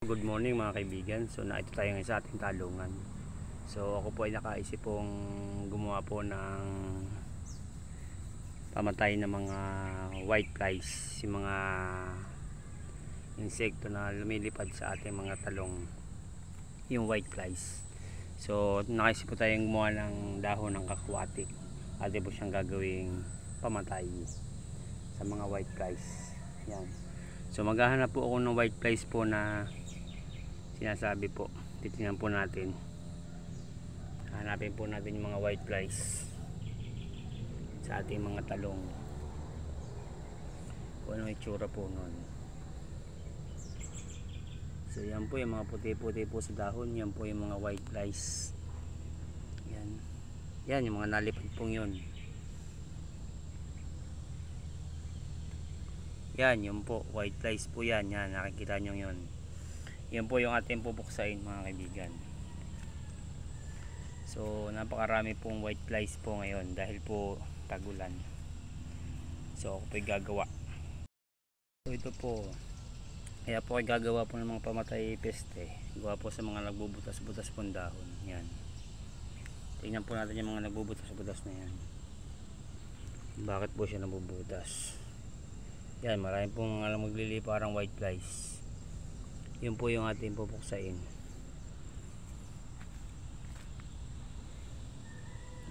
Good morning mga kaibigan. So naito tayo ngayon sa ating talungan. So ako po ay nakaisip pong gumawa po ng pamatay ng mga white flies, yung mga insekto na lumilipad sa ating mga talong, yung white flies. So nakaisip po tayong gumawa ng dahon ng kakwati. Atin po siyang gagawing pamatay sa mga white flies. Yan. So maghahanap po ako ng white flies po na sinasabi po. Titingnan po natin, hanapin po natin yung mga white flies sa ating mga talong, kung ano itsura po nun. So yan po yung mga puti-puti po sa dahon, yan po yung mga white flies. Yan yung mga nalipad pong yun. Yan yun po, white flies po yan. Yan, nakikita nyo yun. Yan po yung ating pupuksain mga kaibigan. So napakarami pong white flies po ngayon dahil po tagulan. So ako po gagawa. So ito po, kaya po ay gagawa po ng mga pamatay peste. Gawa po sa mga nagbubutas-butas pong dahon. Yan. Tingnan po natin yung mga nagbubutas-butas na yan. Bakit po siya nabubutas? Yan, marami pong magliliparang white flies. Yun po yung ating pupuksain.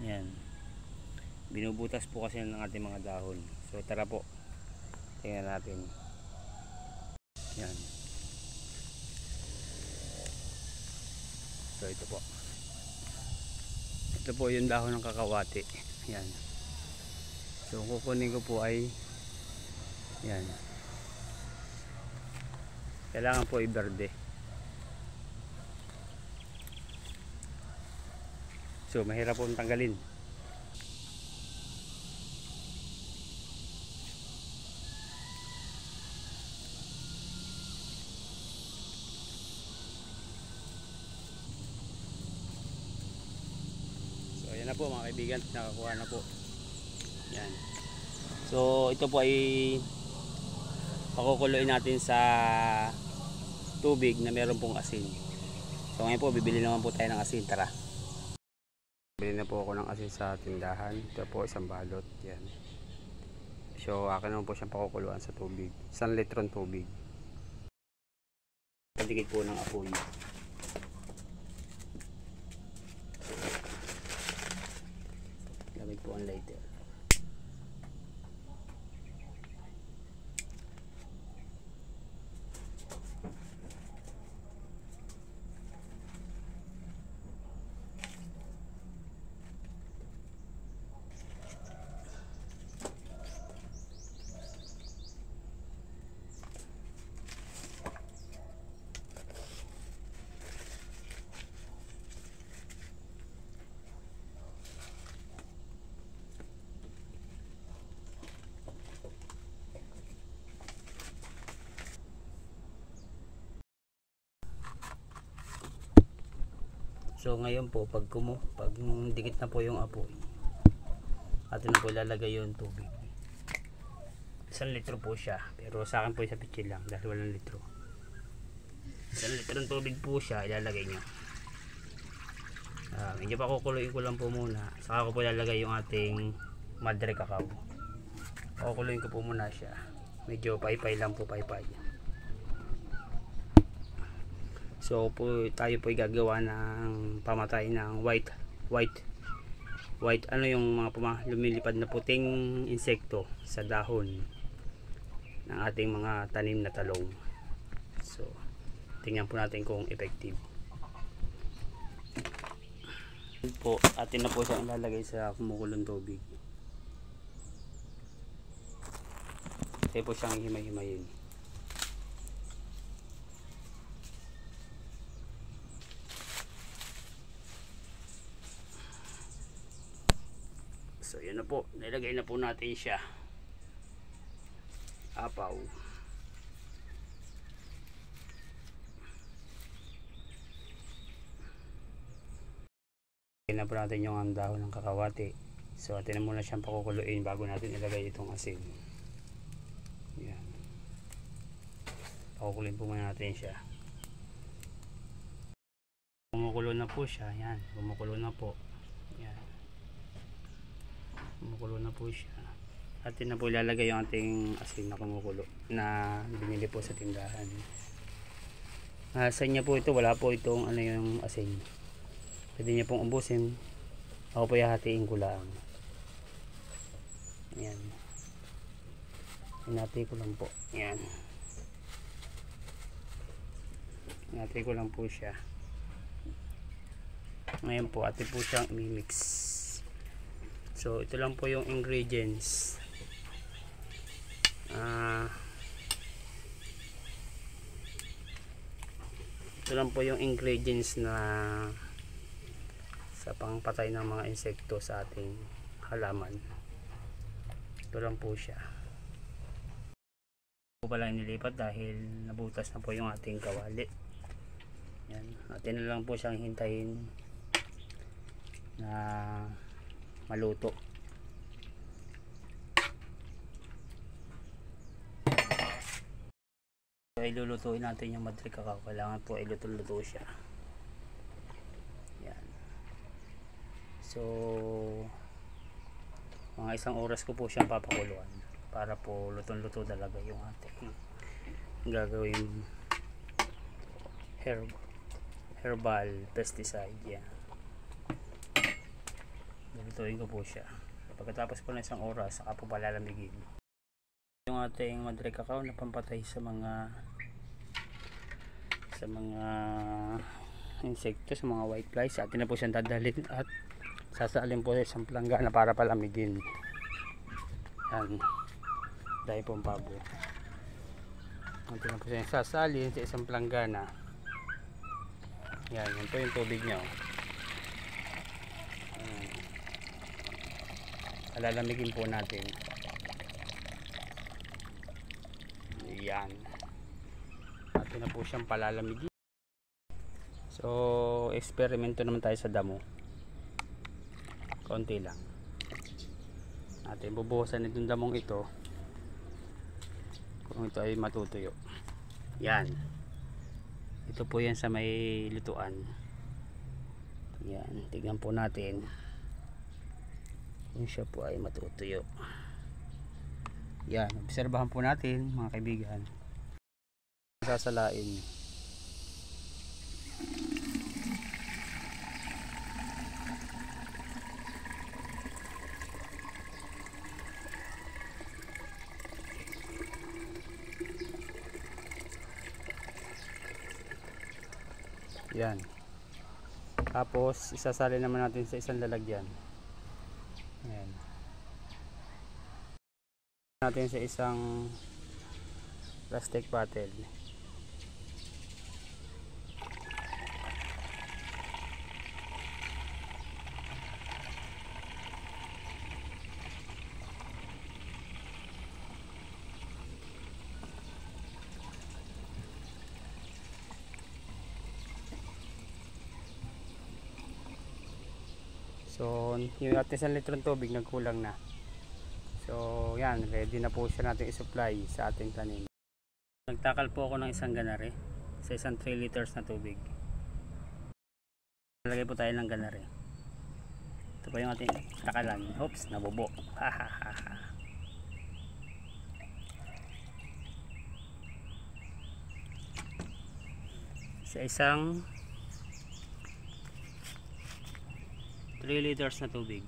Yan. Binubutas po kasi ng ating mga dahon. So tara po, tingnan natin. Yan. So ito po. Ito po yung dahon ng kakawati. Yan. So kukunin ko po ay yan. Kailangan po i-berde. So mahirap po tanggalin. So ayan na po mga kaibigan, nakakuha na po. Yan. So ito po ay pakukuluin natin sa tubig na meron pong asin. So ngayon po bibili naman po tayo ng asin. Tara. Bili na po ako ng asin sa tindahan. Ito po isang balot. Yan. So akin naman po siyang pakukuluan sa tubig. 1 litron tubig. Padigit po ng apoy. Lamig po ang lighter. So ngayon po pag dikit na po yung apoy, atin na po ilalagay yung tubig. 1 litro po siya, pero sa akin po isa pitsil lang dahil walang litro. 1 litro ng tubig po siya ilalagay nyo. Medyo pa kukuluin ko lang po muna, saka ko po ilalagay yung ating madre cacao. Kukuluin ko po muna siya, medyo paypay lang po, paypay. So tayo po gagawa ng pamatay ng white ano yung mga lumilipad na puting insekto sa dahon ng ating mga tanim na talong. So tingnan po natin kung effective po. Atin na po siya ilalagay sa kumukulong tubig. Tayo po siyang himay-himayin. So yun na po, nilagay na po natin siya. Apaw. Lagay na po natin yung dahon ng kakawati. So atin na muna siyang pakukuluin bago natin ilagay itong asin. Yan. Pakukulin po muna natin siya. Kumukulo na po siya. Yan, kumukulo na po. Yan. Kumukulo na po siya. Atin na po ilalagay yung ating asin na kumukulo na binili po sa tindahan. Sa inyo po ito, wala po itong ano yung asin. Pwede niyo pong ubusin. Ako po hahatiin ko lang. Yan. Hinati ko lang po. Yan. Hinati ko lang po siya. Ngayon po, atin po siyang i-mix. So, ito lang po yung ingredients. Ito lang po yung ingredients na sa pangpatay ng mga insekto sa ating halaman. Ito lang po siya. Po pala inilipat dahil nabutas na po yung ating kawali. Yan. Atin na lang po siyang hintayin na maluto. Ilulutuin natin yung madre cacao. Kailangan po iluto-luto siya. Yan. So mga 1 oras ko po siyang papakuluan para po lutong-luto talaga yung ating gagawin herbal pesticide. Yan. Lutuin ko po siya. Pagkatapos po ng 1 oras, saka po palalamigin yung ating madre cacao na pampatay sa mga insekto, sa mga white flies. Atin na po siyang dadalhin at sasalin po sa isang planggana para palamigin. Yan. Dahil po ang pabo. Atin na po siyang sasalin sa isang planggana. Yan. Yan po yung tubig niya. Palalamigin po natin. Yan. Atin na po siyang palalamigin. So, eksperimento naman tayo sa damo. Konti lang. Atin bubuhusan itong damong ito kung ito ay matutuyo. Yan. Ito po yan sa may lutuan. Yan. Tignan po natin kung siya po ay matutuyo. Yan. Obserbahan po natin mga kaibigan. Sasalain. Yan. Tapos isasali naman natin sa isang lalagyan. Yan. Natin sa isang plastic bottle. So, yung ating 1 litrong tubig nagkulang na. So, yan, ready na po siya natin i-supply sa ating tanim. Nagtakal po ako ng isang ganare sa isang 3 liters na tubig. Nalagay po tayo ng ganare. Ito po yung ating takalan. Oops, nabubo. Sa isang 3 liters na tubig.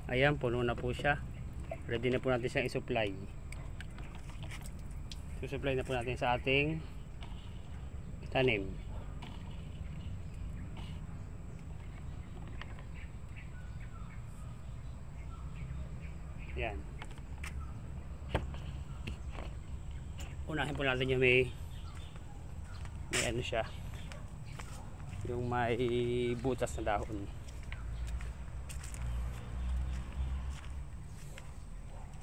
Ayan, puno na po siya. Ready na po natin siyang i-supply. Susupply na po natin sa ating tanim. Yan. unahin po natin yung may ano siya, yung may butas na dahon.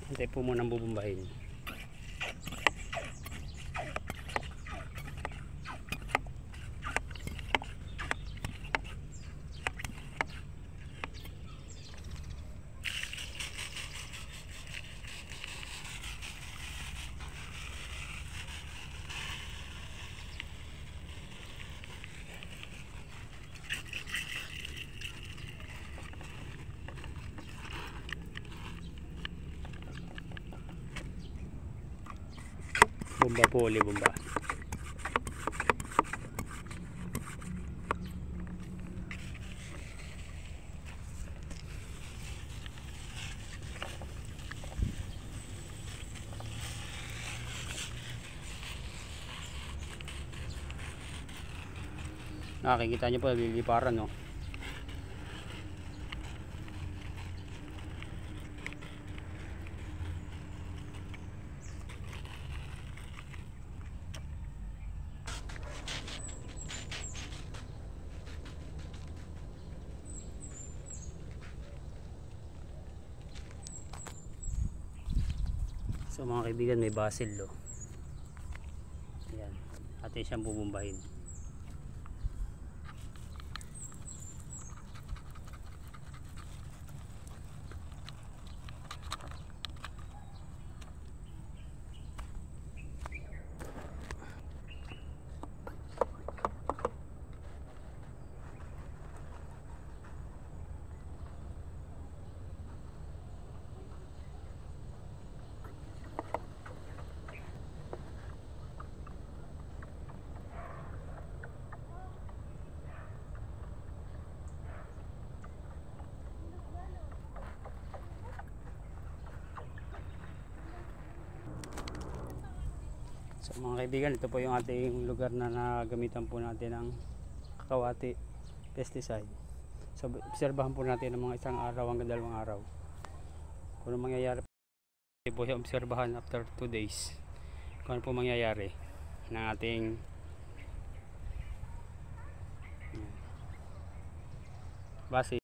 Hintay po muna bubumbahin. Bomba po ulit, bomba. Nakikita nyo po, liliparan, no? So mga kaibigan, may basil, oh. Ayan, atin siyang bubumbahin. So mga kaibigan, ito po yung ating lugar na nagamitan po natin ng kakawati pesticide. So obserbahan po natin ng mga 1 araw hanggang 2 araw kung ano mangyayari po. Obserbahan after 2 days kung ano po mangyayari ng ating base.